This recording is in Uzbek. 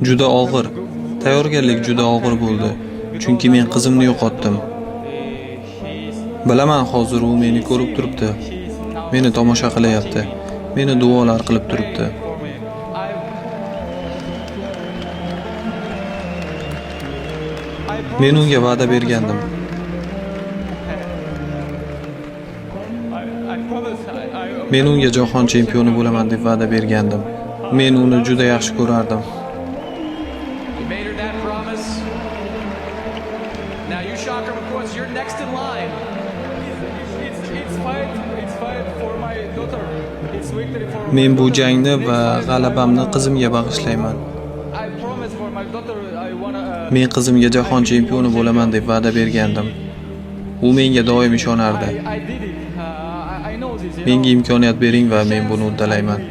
Juda og'ir. Tayyorgarlik juda og'ir bo'ldi. Chunki men qizimni yo'qotdim. Bilaman, hozir u meni ko'rib turibdi. Meni tomosha qilyapti. Meni duolar qilib turibdi. Men unga va'da bergandim. Men unga jahon chempioni bo'laman deb va'da bergandim. Men uni juda yaxshi ko'rardim. Men bu jangni va g'alabamni qizimga bag'ishlayman. Men qizimga jahon chempioni bo'laman deb va'da bergandim. U menga doim ishonardi. Menga imkoniyat bering va men buni uddalayman.